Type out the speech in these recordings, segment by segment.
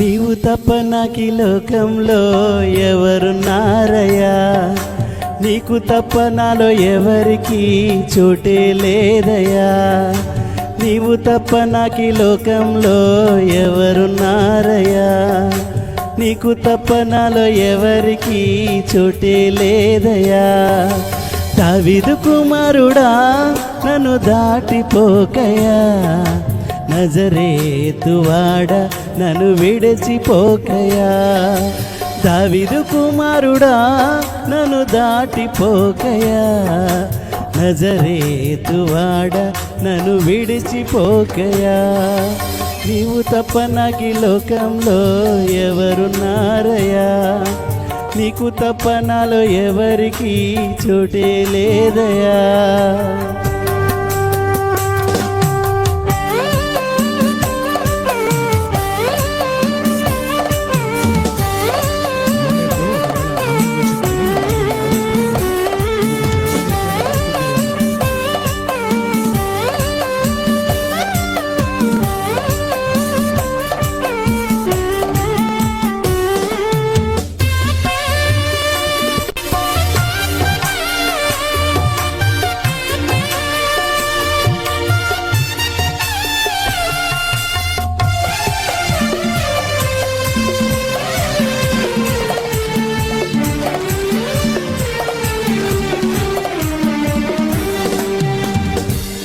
నీవు తప్ప నాకి లోకంలో ఎవరున్నారయ్యా, నీకు తప్ప నాలో ఎవరికి చోటే లేదయ్యా. నీవు తప్ప నాకి లోకంలో ఎవరున్నారయ్యా, నీకు తప్ప నాలో ఎవరికి చోటే లేదయ్యా. దావీదు కుమారుడా నన్ను దాటిపోకయా, నజరేతువాడ నన్ను విడిచిపోకయా. దావీదు కుమారుడా నన్ను దాటిపోకయా, నజరేతువాడ నన్ను విడిచిపోకయా. నీవు తప్ప నాకి లోకంలో ఎవరున్నారయ్యా, నీకు తప్ప నాలో ఎవరికి చోటే లేదయ్యా.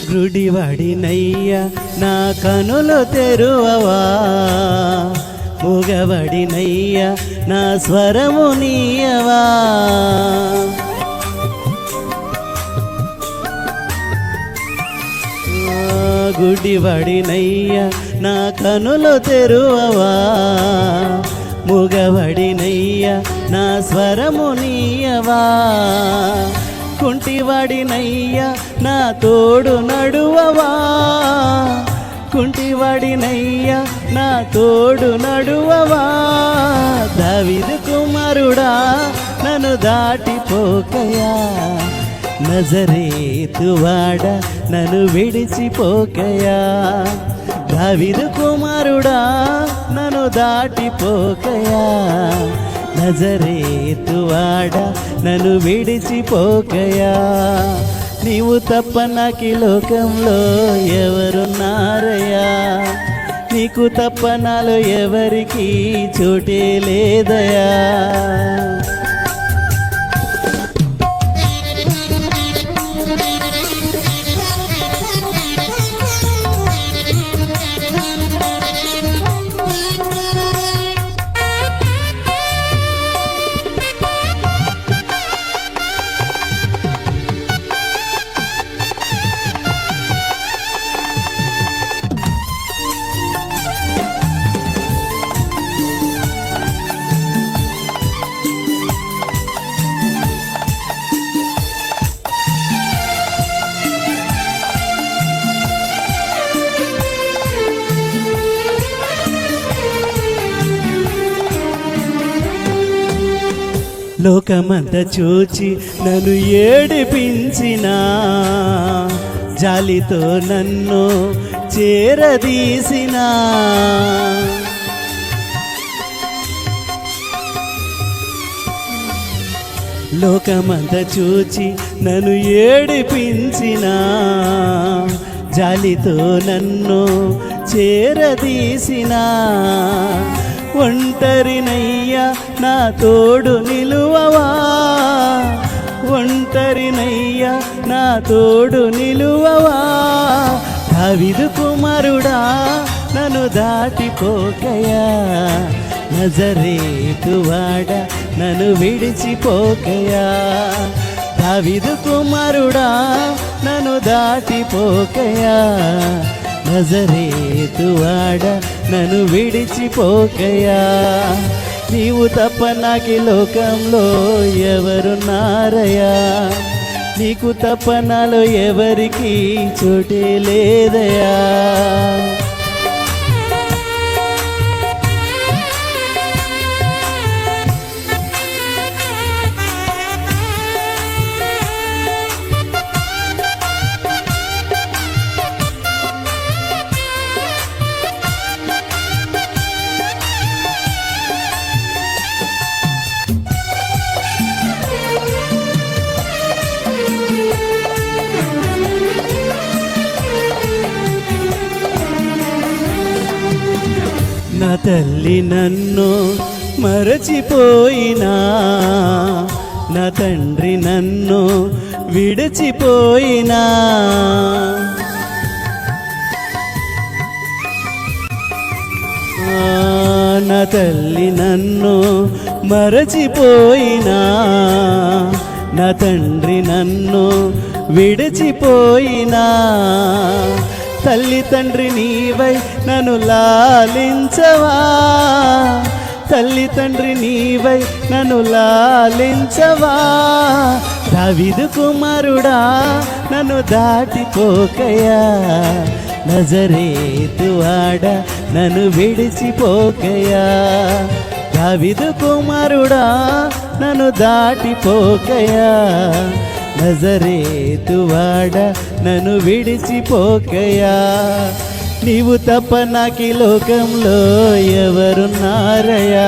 గుడివాడినయ్యా నా కనులు తెరువవా, మూగవాడినయ్యా నా స్వరము నీయవా. గుడివాడినయ్యా నా కనులు తెరువవా, మూగవాడినయ్యా నా స్వరము నీయవా. కుంటివాడినయ్యా నా తోడు నడువవా, కుంటివాడినయ్యా నా తోడు నడువవా. దావీదు కుమారుడా నన్ను దాటిపోకయా, నజరేతువాడ నన్ను విడిచిపోకయా. దావీదు కుమారుడా నన్ను దాటిపోకయా, నజరేతువాడ నన్ను విడిచిపోకయా. నీవు తప్ప నాకి లోకంలో ఎవరున్నారయ్యా, నీకు తప్ప నాలో ఎవరికి చోటే లేదయా. లోకమంతా చూచి నన్ను ఏడిపించిన, జాలితో నన్ను చేరదీసిన. లోకమంతా చూచి నన్ను ఏడిపించిన, జాలితో నన్ను చేరదీసిన. ఒంటరినయ్యా నా తోడు నిలువవా, ఒంటరినయ్యా నా తోడు నిలువవా. దావీదు కుమారుడా నన్ను దాటిపోకయా, నజరేతువాడ నన్ను విడిచిపోకయా. దావీదు కుమారుడా నన్ను దాటిపోకయా, నజరేతువాడ నన్ను విడిచిపోకయా. నీవు తప్ప నాకి లోకంలో ఎవరున్నారయ్యా, నీకు తప్ప నాలో ఎవరికి చోటే లేదయా. నా తల్లి నన్ను మరచిపోయినా, నా తండ్రి నన్ను విడిచిపోయినా, నా తల్లి నన్ను మరచిపోయినా, నా తండ్రి నన్ను విడిచిపోయినా, తల్లి తండ్రి నీవై నన్ను లాలించవా, తల్లి తండ్రి నీవై నన్ను లాలించవా, దావీదు కుమారుడా నన్ను దాటిపోకయా, నజరేతు వాడ నన్ను విడిచిపోకయా, దావీదు కుమారుడా నన్ను దాటిపోకయా, నజరేతు వాడ నన్ను విడిచిపోకయా, నీవు తప్ప నాకి లోకంలో ఎవరున్నారయ్యా,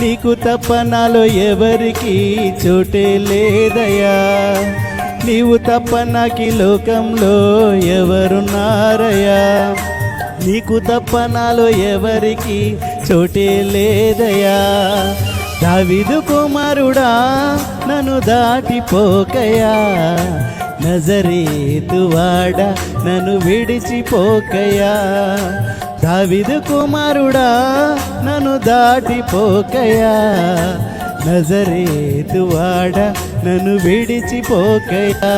నీకు తప్ప నాలో ఎవరికి చోటే లేదయ్యా, నీవు తప్ప నాకి లోకంలో ఎవరున్నారయ్యా, నీకు తప్ప నాలో ఎవరికి చోటే లేదయ్యా, దావీదు కుమారుడా నన్ను దాటిపోకయా, నజరేతు వాడ నన్ను విడిచిపోకయా, దావీదు కుమారుడా నన్ను దాటిపోకయా, నజరేతు వాడ నన్ను విడిచిపోకయా,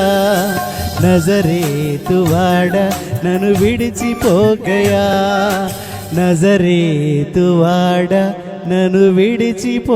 నజరేతు వాడ నన్ను విడిచిపోకయా, నజరేతు వాడ నన్ను విడిచిపోకయా.